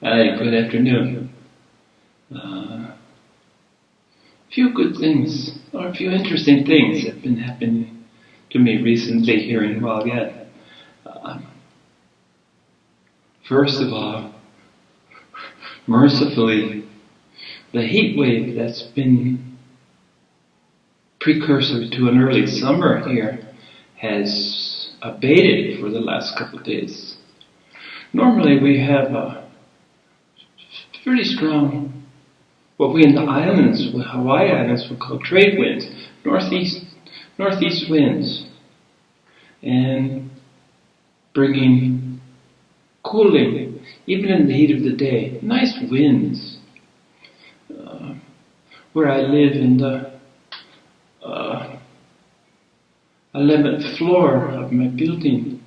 Hi, good afternoon. A few good things, or a few interesting things have been happening to me recently here in Hualien. Uh, First of all, mercifully, the heat wave that's been precursor to an early summer here has abated for the last couple of days. Normally we have a pretty strong, what we in the islands, Hawaii Islands, would call trade winds, northeast winds, and bringing cooling, even in the heat of the day, nice winds. Where I live in the 11th floor of my building,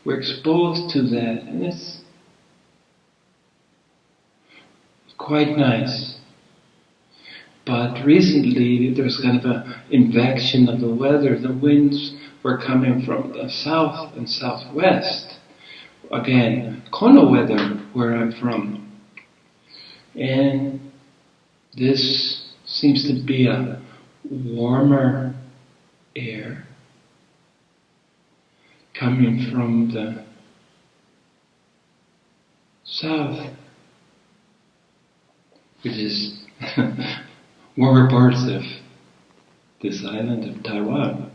we're exposed to that, and it's quite nice. But recently there's kind of an invasion of the weather. The winds were coming from the south and southwest. Again, Kono weather where I'm from. And this seems to be a warmer air coming from the south, which is warmer parts of this island of Taiwan.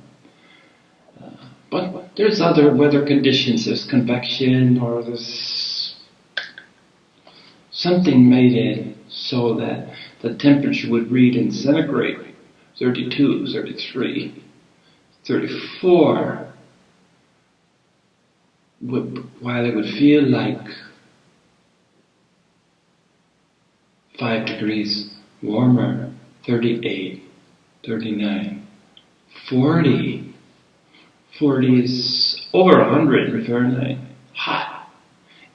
But there's other weather conditions. There's convection, or there's something made it so that the temperature would read in centigrade 32, 33, 34, while it would feel like 5 degrees warmer, 38, 39, 40. 40 is over 100 in Fahrenheit, hot,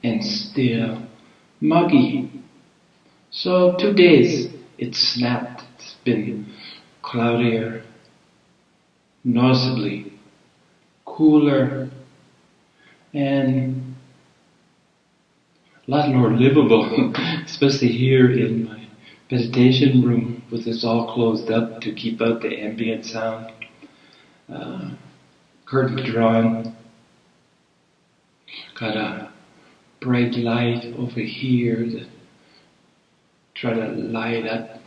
and still muggy. So 2 days it snapped. It's been cloudier, noticeably cooler, and a lot more livable, especially here in my meditation room, with this all closed up to keep out the ambient sound. Curtain drawn, got a bright light over here to try to light up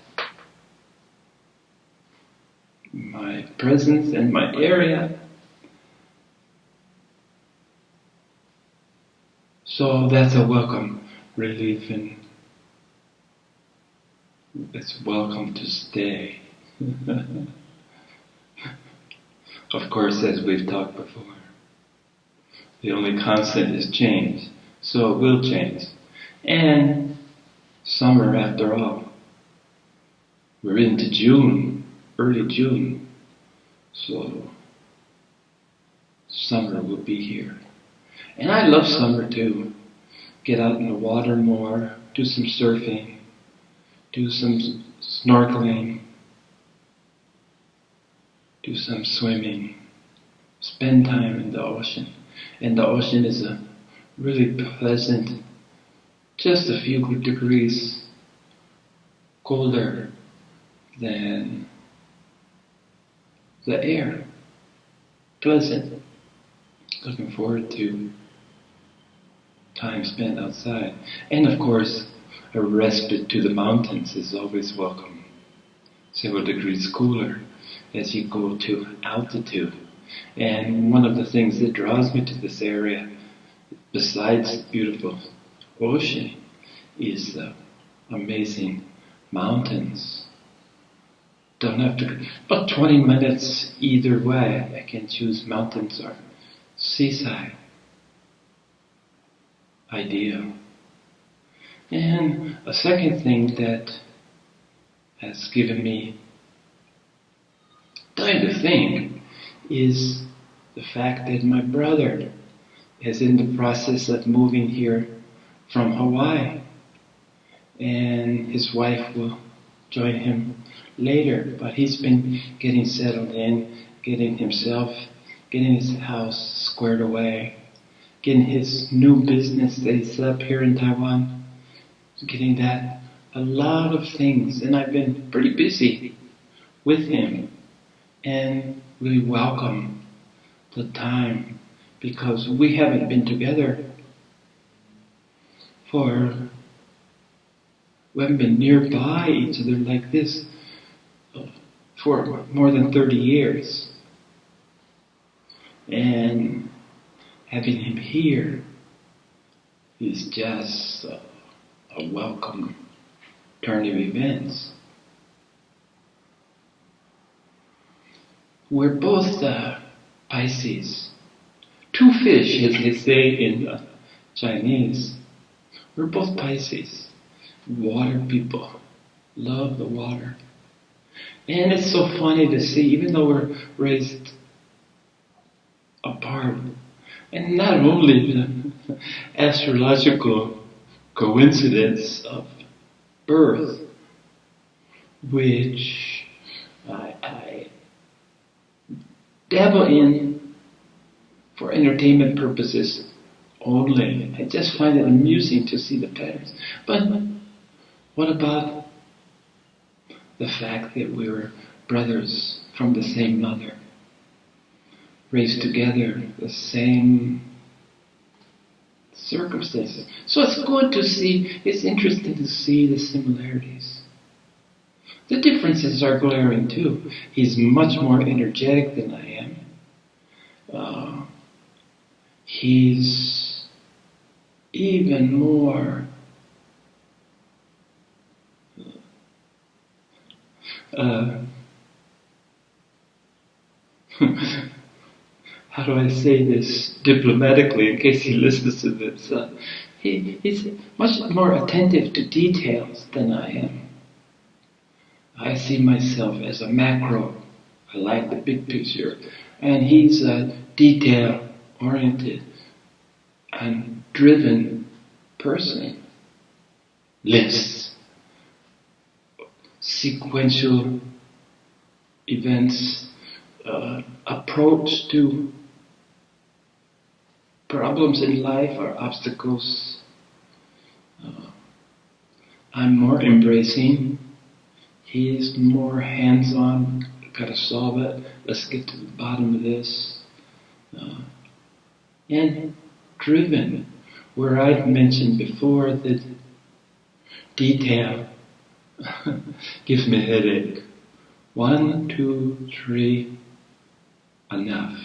my presence and my area. So that's a welcome relief, and it's welcome to stay. Of course, as we've talked before, the only constant is change, so it will change. And summer, after all, we're into June, early June, so summer will be here. And I love summer too. Get out in the water more, do some surfing, do some snorkeling, do some swimming, spend time in the ocean. And the ocean is a really pleasant, just a few degrees colder than the air. Pleasant. Looking forward to time spent outside. And of course, a respite to the mountains is always welcome. Several degrees cooler as you go to altitude. And one of the things that draws me to this area, besides the beautiful ocean, is the amazing mountains. Don't have to, about 20 minutes either way. I can choose mountains or seaside. Ideal. And a second thing that has given me time to think is the fact that my brother is in the process of moving here from Hawaii, and his wife will join him later, but he's been getting settled in, getting his house squared away, getting his new business that he set up here in Taiwan getting that a lot of things, and I've been pretty busy with him, and really welcome the time, because we haven't been together we haven't been nearby each other like this for more than 30 years. And having him here is just a welcome turn of events. We're both Pisces. Two fish, as they say in Chinese. We're both Pisces. Water people. Love the water. And it's so funny to see, even though we're raised apart, and not only the astrological coincidence of birth, which I dabble in for entertainment purposes only. I just find it amusing to see the patterns. But what about the fact that we were brothers from the same mother, raised together, the same circumstances? So it's good to see, it's interesting to see the similarities. The differences are glaring too. He's much more energetic than I am. He's even more how do I say this diplomatically in case he listens to this? He's much more attentive to details than I am. I see myself as a macro. I like the big picture. And he's a detail-oriented and driven person. Lists, sequential events, approach to problems in life or obstacles. I'm more embracing. He is more hands-on. Gotta solve it. Let's get to the bottom of this. And driven, where I've mentioned before that detail gives me a headache. 1, 2, 3, enough.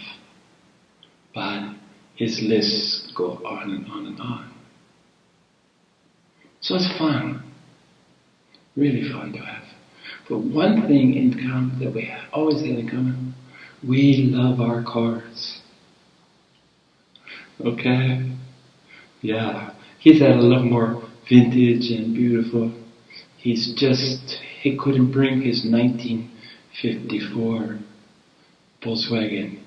But his lists go on and on and on. So it's fun. Really fun to have. But one thing in common that we always have in common, we love our cars. Okay? Yeah. He's had a lot more vintage and beautiful. He couldn't bring his 1954 Volkswagen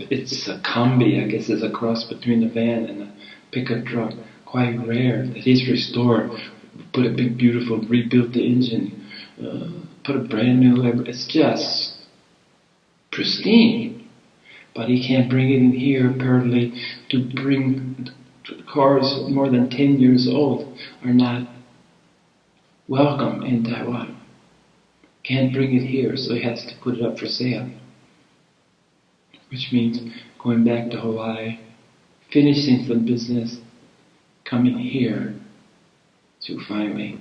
it's a combi, I guess it's a cross between a van and a pickup truck. Quite rare that he's restored, put a big beautiful, rebuilt the engine, put a brand new, it's just pristine. But he can't bring it in here apparently. To bring cars more than 10 years old are not welcome in Taiwan. Can't bring it here, so he has to put it up for sale. Which means going back to Hawaii, finishing some business, coming here to finally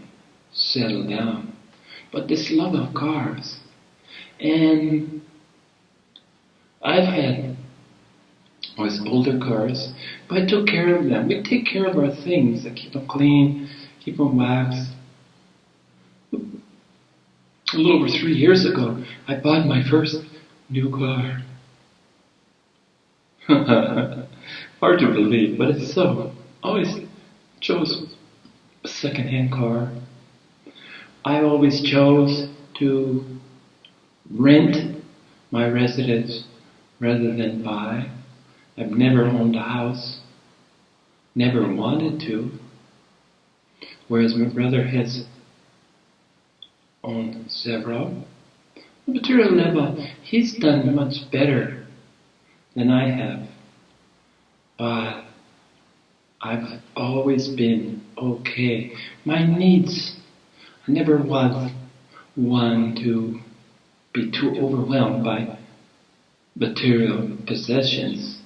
settle down. But this love of cars, and I've had always older cars, but I took care of them. We take care of our things. I keep them clean, keep them waxed. A little over 3 years ago, I bought my first new car. Hard to believe, but it's so. Always chose a second-hand car. I always chose to rent my residence rather than buy. I've never owned a house, never wanted to, whereas my brother has owned several. On the material level, he's done much better than I have. But I've always been okay. My needs, I never was one to be too overwhelmed by material possessions.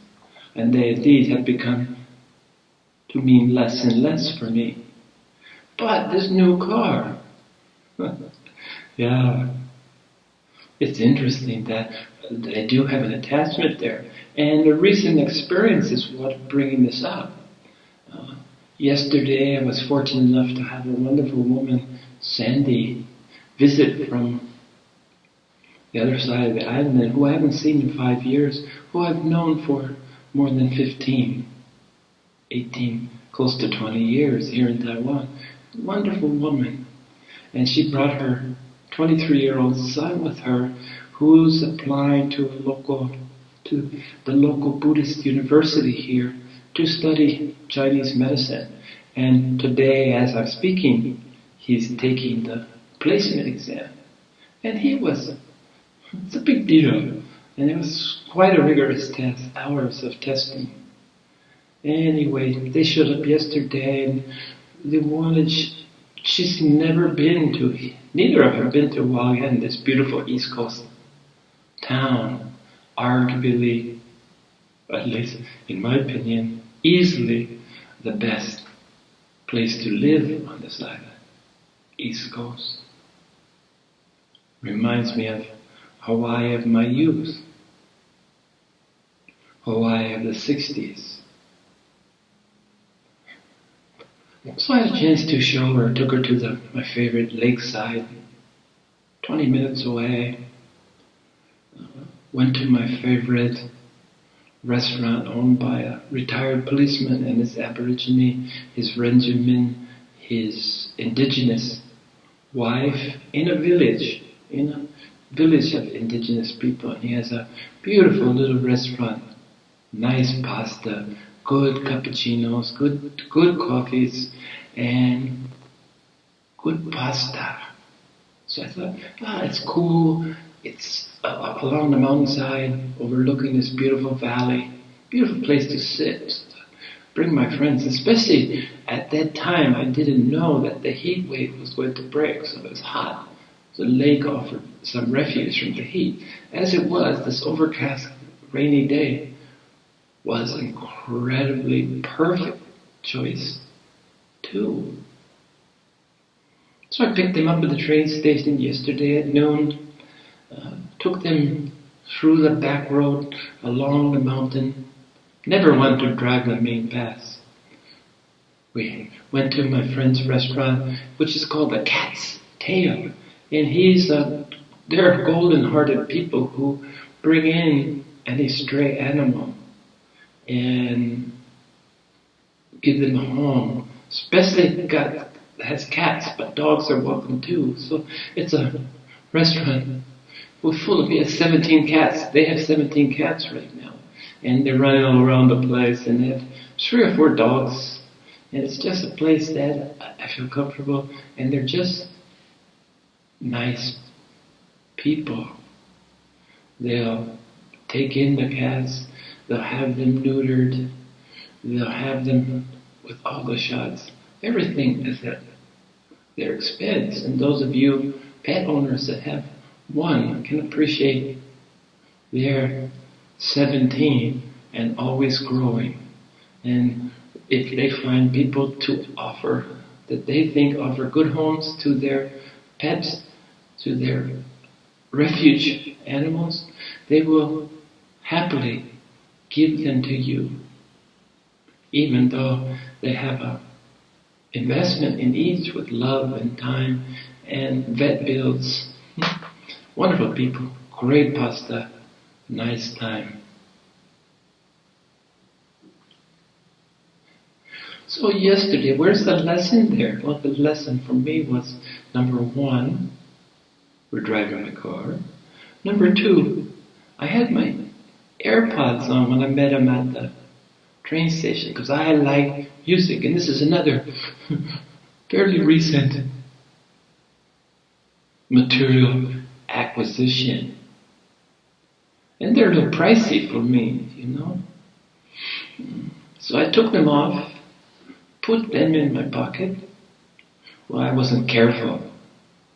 And these have become to mean less and less for me. But this new car, yeah, it's interesting that I do have an attachment there. And the recent experience is what's bringing this up. Yesterday I was fortunate enough to have a wonderful woman, Sandy, visit from the other side of the island, who I haven't seen in 5 years, who I've known for more than 15, 18, close to 20 years here in Taiwan. Wonderful woman. And she brought her 23-year-old son with her, who's applying to the local Buddhist university here to study Chinese medicine. And today, as I'm speaking, he's taking the placement exam. And it's a big deal. And it was quite a rigorous test, hours of testing. Anyway, they showed up yesterday and they wanted, she's never been to, neither of them have been to Hualien, this beautiful East Coast town. Arguably, at least in my opinion, easily the best place to live on this island, East Coast. Reminds me of Hawaii of my youth, Hawaii of the 60s. So I had a chance to show her, took her to my favorite lakeside, 20 minutes away. Went to my favorite restaurant owned by a retired policeman and his Aborigine, his Renjamin, his indigenous wife in a village of indigenous people. And he has a beautiful little restaurant, nice pasta, good cappuccinos, good coffees, and good pasta. So I thought, it's cool. It's along the mountainside, overlooking this beautiful valley. Beautiful place to sit. Bring my friends, especially at that time I didn't know that the heat wave was going to break, so it was hot. The lake offered some refuge from the heat. As it was, this overcast, rainy day was an incredibly perfect choice too. So I picked them up at the train station yesterday at noon. Took them through the back road, along the mountain. Never wanted to drive the main pass. We went to my friend's restaurant, which is called the Cat's Tail. And they're golden-hearted people who bring in any stray animal and give them a home. Especially has cats, but dogs are welcome too. So it's a restaurant full of 17 cats. They have 17 cats right now. And they're running all around the place. And they have 3 or 4 dogs. And it's just a place that I feel comfortable. And they're just nice people. They'll take in the cats. They'll have them neutered. They'll have them with all the shots. Everything is at their expense. And those of you pet owners that have one can appreciate their 17 and always growing. And if they find people to offer, that they think offer good homes to their pets, to their refuge animals, they will happily give them to you, even though they have an investment in each with love and time and vet bills. Wonderful people, great pasta, nice time. So yesterday, where's the lesson there? Well, the lesson for me was, number 1, we're driving my car. Number 2, I had my AirPods on when I met him at the train station, because I like music, and this is another fairly recent material acquisition. And they're a little pricey for me, you know. So I took them off, put them in my pocket. Well, I wasn't careful.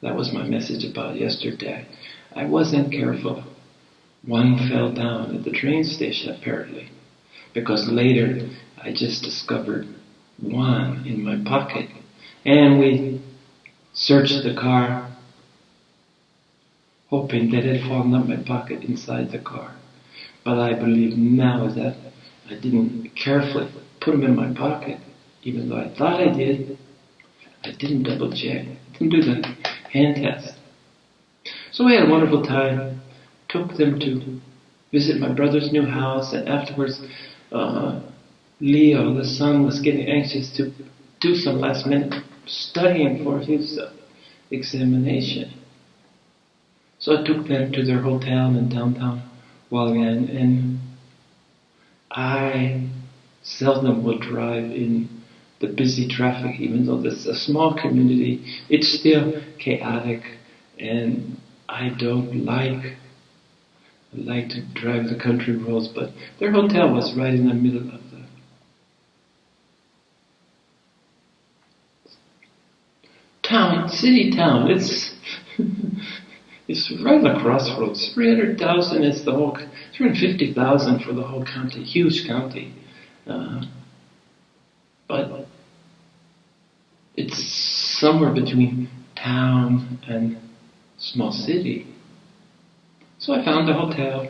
That was my message about yesterday. I wasn't careful. One fell down at the train station apparently, because later I just discovered one in my pocket. And we searched the car, hoping that it had fallen out of my pocket inside the car. But I believe now that I didn't carefully put them in my pocket, even though I thought I did. I didn't double check, didn't do the hand test. So we had a wonderful time, took them to visit my brother's new house, and afterwards Leo, the son, was getting anxious to do some last minute studying for his examination. So I took them to their hotel in downtown Hualien, and I seldom will drive in the busy traffic, even though this is a small community. It's still chaotic, and I don't like to drive the country roads, but their hotel was right in the middle of the city town. It's right on the crossroads. 300,000 is the whole, 350,000 for the whole county, huge county. But it's somewhere between town and small city. So I found a hotel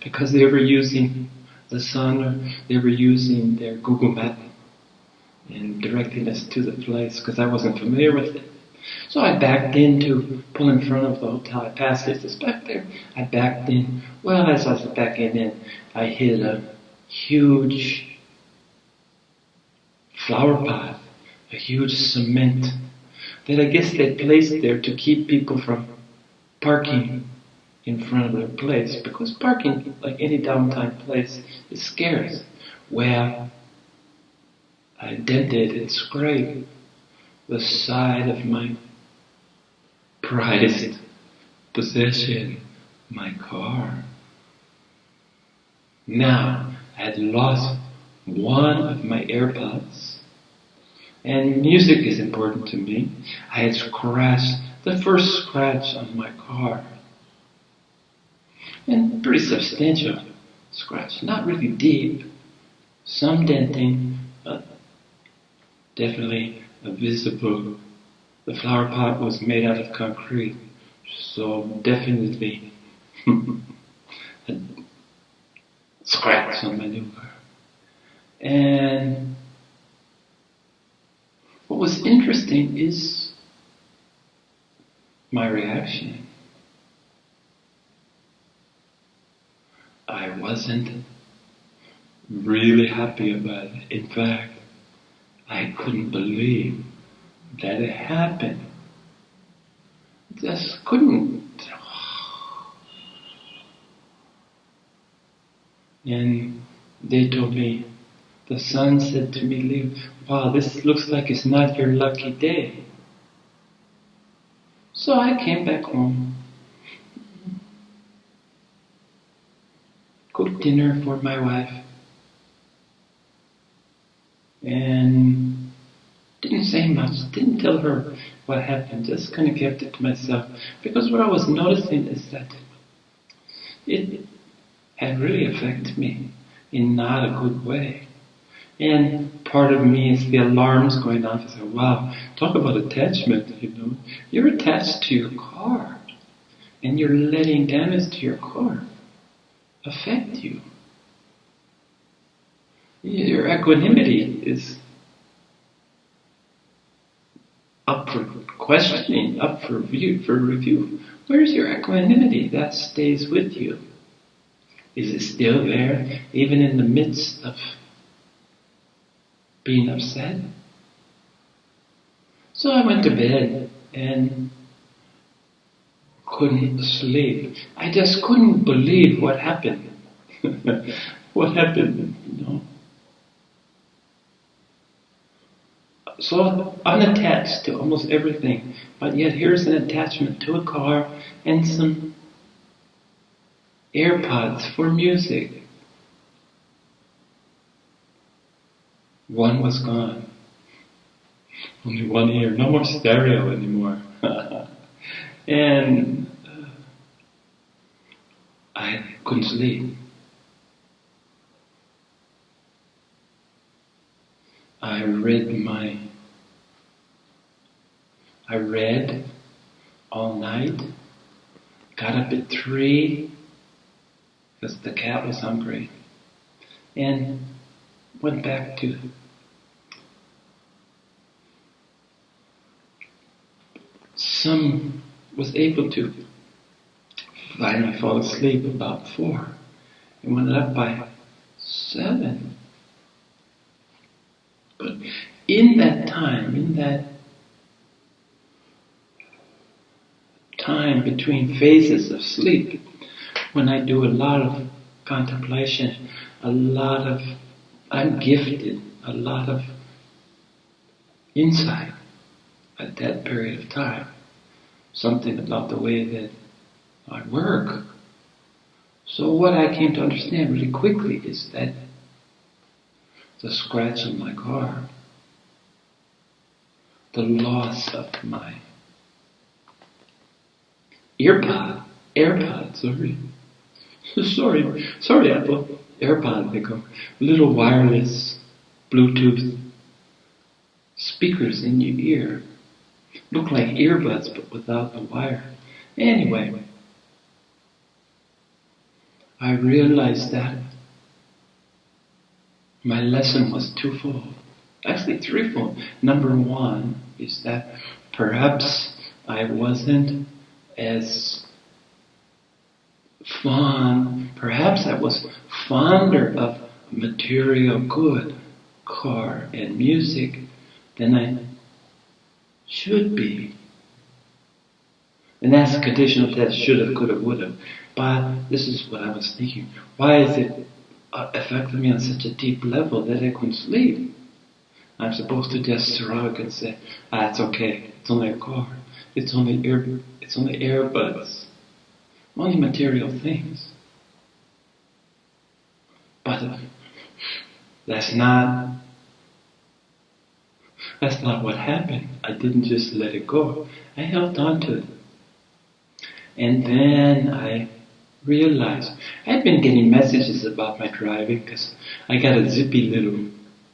because they were using the sun, or they were using their Google Map and directing us to the place because I wasn't familiar with it. So I backed in to pull in front of the hotel. I passed it, it's back there. I backed in. Well, as I was backing in, I hit a huge flower pot, a huge cement that I guess they placed there to keep people from parking in front of their place, because parking, like any downtown place, is scarce. Well, I dented and scraped the side of my prized possession, my car. Now, I had lost one of my AirPods, and music is important to me. I had scratched the first scratch on my car, and pretty substantial scratch, not really deep, some denting, but definitely visible. The flower pot was made out of concrete, so definitely a scratch on my new car. And what was interesting is my reaction. I wasn't really happy about it. In fact, I couldn't believe that it happened. Just couldn't. And they told me, the son said to me, Leo, wow, this looks like it's not your lucky day. So I came back home, cooked dinner for my wife, and didn't say much, didn't tell her what happened, just kind of kept it to myself. Because what I was noticing is that it had really affected me in not a good way. And part of me is the alarms going off. I said, wow, talk about attachment, you know. You're attached to your car, and you're letting damage to your car affect you. Your equanimity is up for questioning, up for review. Where's your equanimity that stays with you? Is it still there, even in the midst of being upset? So I went to bed and couldn't sleep. I just couldn't believe what happened. What happened, you know. So unattached to almost everything, but yet here's an attachment to a car and some AirPods for music. One was gone. Only one ear, no more stereo anymore. And I couldn't sleep. I read all night, got up at 3 because the cat was hungry, and went back to was able to finally fall asleep about 4 and went up by 7. But in that time between phases of sleep, when I do a lot of contemplation, I'm gifted a lot of insight at that period of time. Something about the way that I work. So what I came to understand really quickly is that the scratch on my car, the loss of my AirPod, sorry Apple, AirPod, they go, little wireless Bluetooth speakers in your ear. Look like earbuds but without the wire. Anyway, I realized that my lesson was twofold. Actually threefold. Number one is that perhaps I wasn't as perhaps I was fonder of material good, car and music, than I should be. And that's a conditional test, should have, could have, would have. But this is what I was thinking. Why is it affecting me on such a deep level that I couldn't sleep? I'm supposed to just shrug and say, it's okay, it's only a car, it's only earbuds, only material things. But that's not what happened. I didn't just let it go. I held on to it. And then I realized I'd been getting messages about my driving because I got a zippy little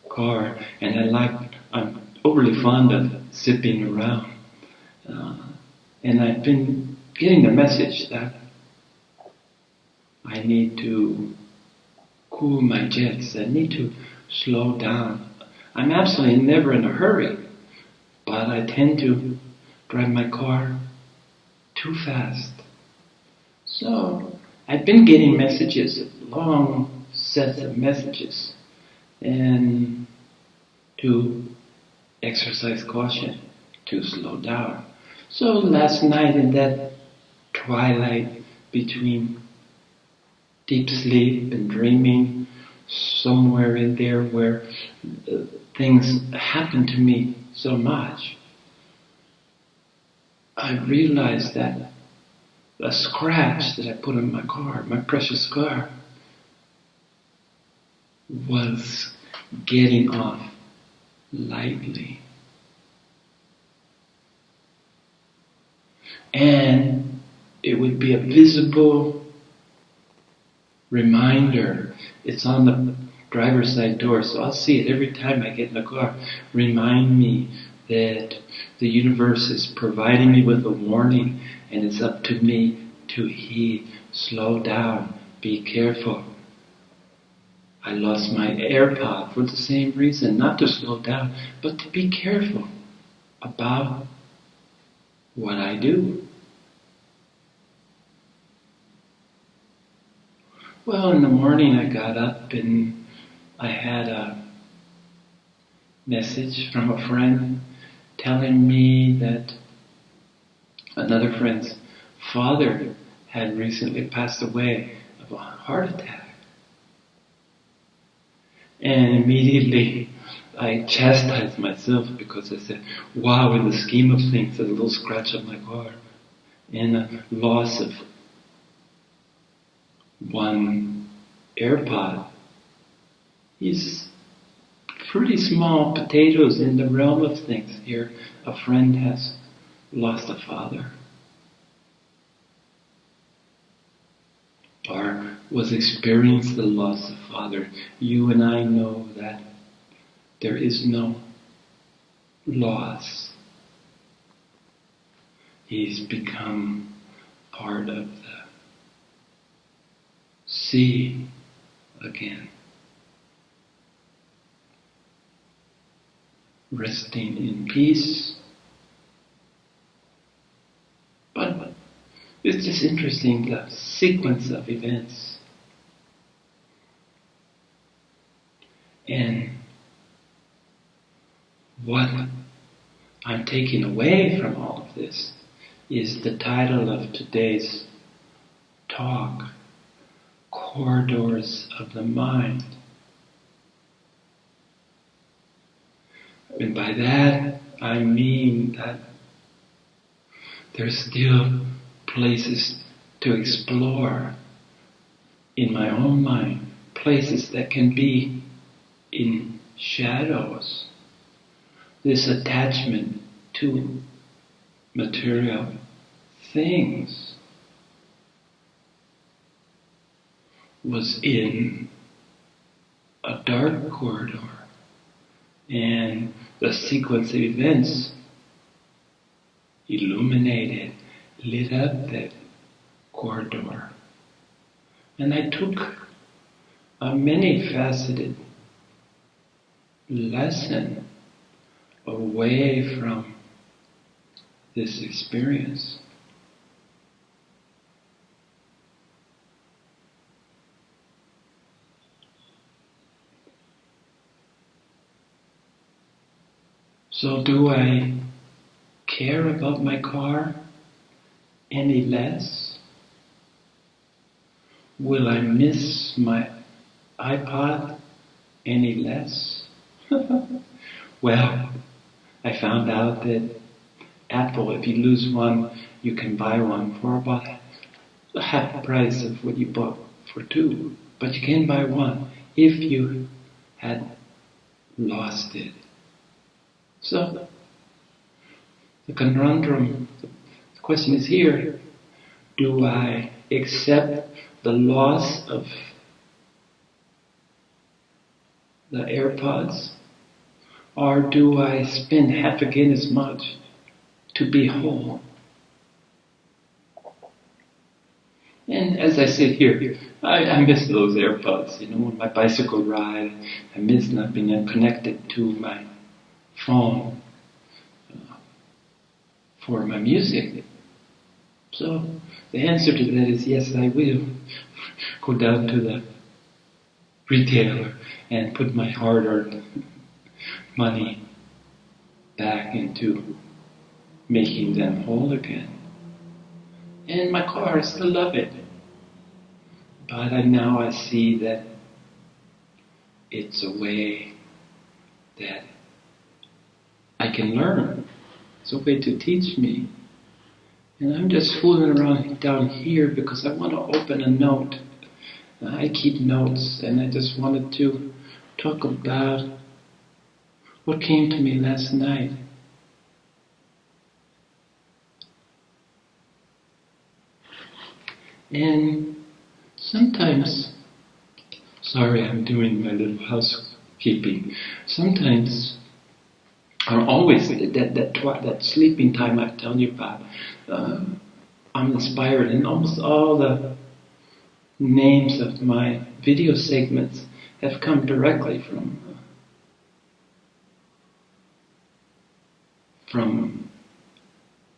car, and I'm overly fond of zipping around. And I've been getting the message that I need to cool my jets. I need to slow down. I'm absolutely never in a hurry, but I tend to drive my car too fast. So I've been getting messages, long sets of messages, and to exercise caution, to slow down. So last night in that twilight between deep sleep and dreaming, somewhere in there where things happen to me so much, I realized that a scratch that I put on my car, my precious car, was getting off lightly. And it would be a visible reminder. It's on the driver's side door, so I'll see it every time I get in the car. Remind me that the universe is providing me with a warning, and it's up to me to heed. Slow down, be careful. I lost my AirPod for the same reason, not to slow down, but to be careful about what I do. Well, in the morning I got up and I had a message from a friend telling me that another friend's father had recently passed away of a heart attack. And immediately I chastised myself because I said, wow, in the scheme of things, there's a little scratch on my car and a loss of one AirPod is pretty small potatoes in the realm of things. Here, a friend has lost a father, or was experiencing the loss of father. You and I know that there is no loss. He's become part of the sea again, resting in peace. But it's just interesting, the sequence of events. And what I'm taking away from all of this is the title of today's talk, Corridors of the Mind. And by that I mean that there's still places to explore in my own mind, places that can be in shadows. This attachment to material things was in a dark corridor, and the sequence of events illuminated, lit up that corridor. And I took a many-faceted lesson away from this experience. So do I care about my car any less? Will I miss my iPod any less? Well, I found out that Apple, if you lose one, you can buy one for about half the price of what you bought for two. But you can buy one if you had lost it. So, the conundrum, the question is here, do I accept the loss of the AirPods, or do I spend half again as much to be whole? And as I sit here, I miss those AirPods, on my bicycle ride. I miss not being connected to my phone for my music. So the answer to that is yes, I will go down to the retailer and put my hard-earned money back into making them whole again. And my car, I still love it. But now I see that it's a way that I can learn. It's a way to teach me. And I'm just fooling around down here because I want to open a note. I keep notes, and I just wanted to talk about what came to me last night. And sometimes, sorry, I'm doing my little housekeeping. Sometimes, or always, that sleeping time I've told you about, I'm inspired, and almost all the names of my video segments have come directly from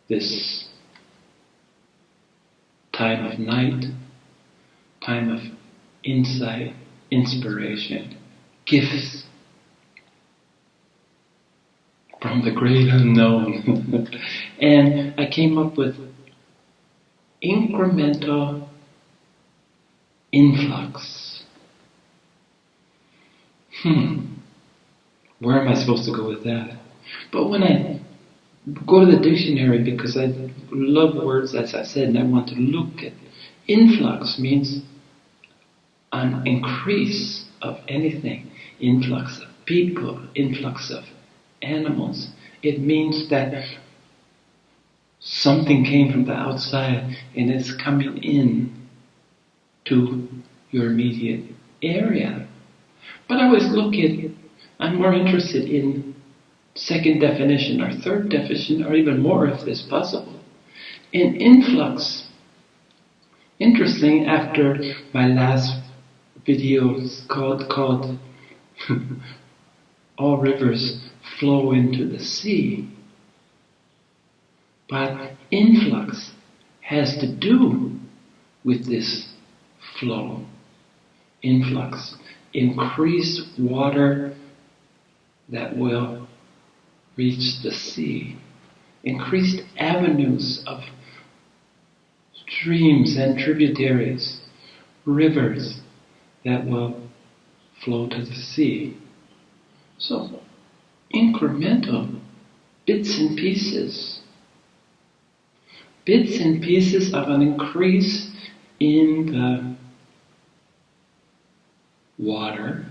this time of night, time of insight, inspiration, gifts from the great unknown. And I came up with incremental influx. Where am I supposed to go with that? But when I go to the dictionary, because I love words, as I said, and I want to look at influx means an increase of anything. Influx of people, influx of animals. It means that something came from the outside and it's coming in to your immediate area. But I always I'm more interested in second definition or third definition, or even more if it's possible. In influx, interesting, after my last video called All Rivers Flow into the Sea. But influx has to do with this flow. Influx, increased water that will reach the sea. Increased avenues of streams and tributaries, rivers that will flow to the sea. So, incremental bits and pieces of an increase in the water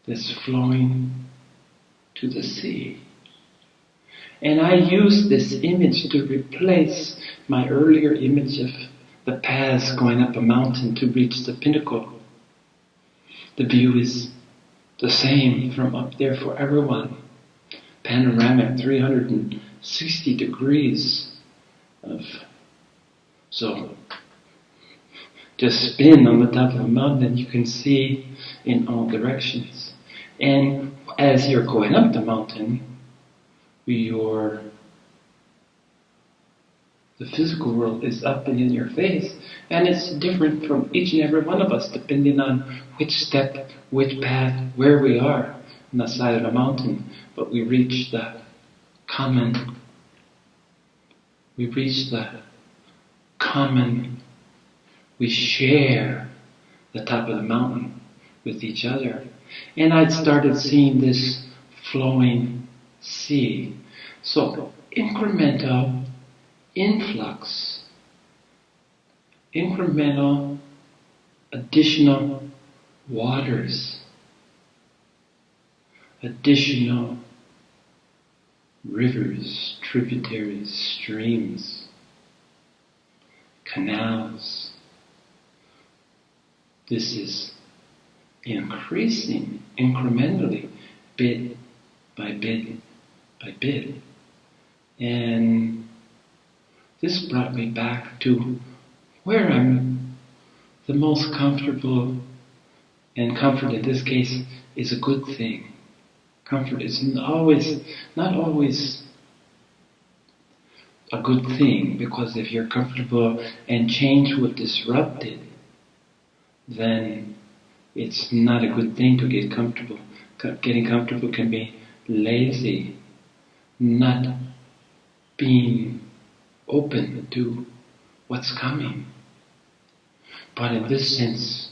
that's flowing to the sea. And I use this image to replace my earlier image of the paths going up a mountain to reach the pinnacle. The view is the same from up there for everyone. Panoramic, 360 degrees so just spin on the top of a mountain and you can see in all directions. And as you're going up the mountain, the physical world is up and in your face, and it's different from each and every one of us depending on which step, which path, where we are on the side of the mountain. But we reach the common, we share the top of the mountain with each other. And I'd started seeing this flowing sea. So, incremental influx, incremental additional waters, additional rivers, tributaries, streams, canals. This is increasing incrementally, bit by bit by bit. And this brought me back to where I'm the most comfortable, and comfort in this case is a good thing. Comfort is not always a good thing, because if you're comfortable and change would disrupt it, then it's not a good thing to get comfortable. Getting comfortable can be lazy, not being open to what's coming. But in this sense,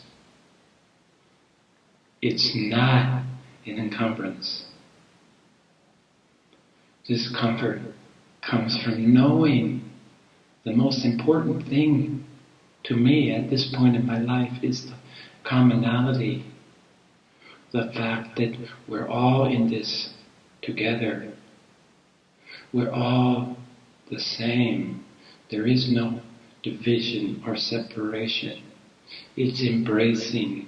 it's not an encumbrance. This comfort comes from knowing the most important thing to me at this point in my life is the commonality. The fact that we're all in this together. We're all the same. There is no division or separation. It's embracing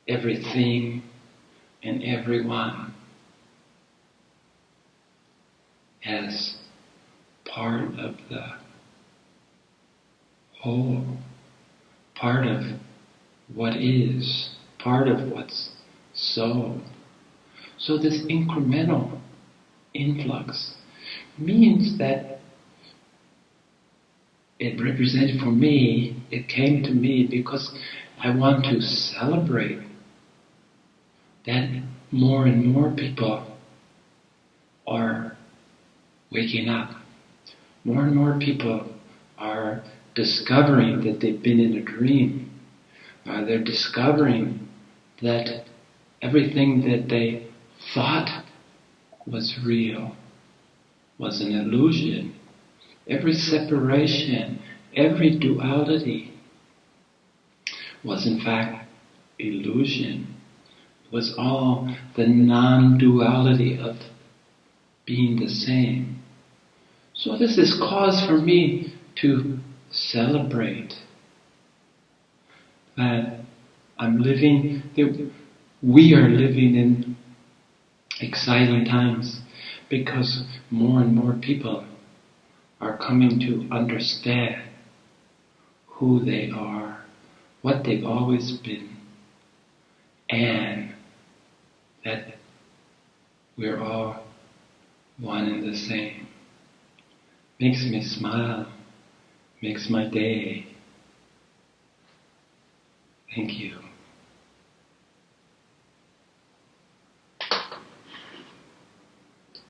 everything and everyone as part of the whole, part of what is, part of what's so. So this incremental influx means that it represented for me, it came to me because I want to celebrate that more and more people are waking up. More and more people are discovering that they've been in a dream. They're discovering that everything that they thought was real was an illusion. Every separation, every duality was in fact illusion, was all the non-duality of being the same. So this is cause for me to celebrate that we are living in exciting times because more and more people are coming to understand who they are, what they've always been, and that we're all one and the same. Makes me smile, makes my day. Thank you.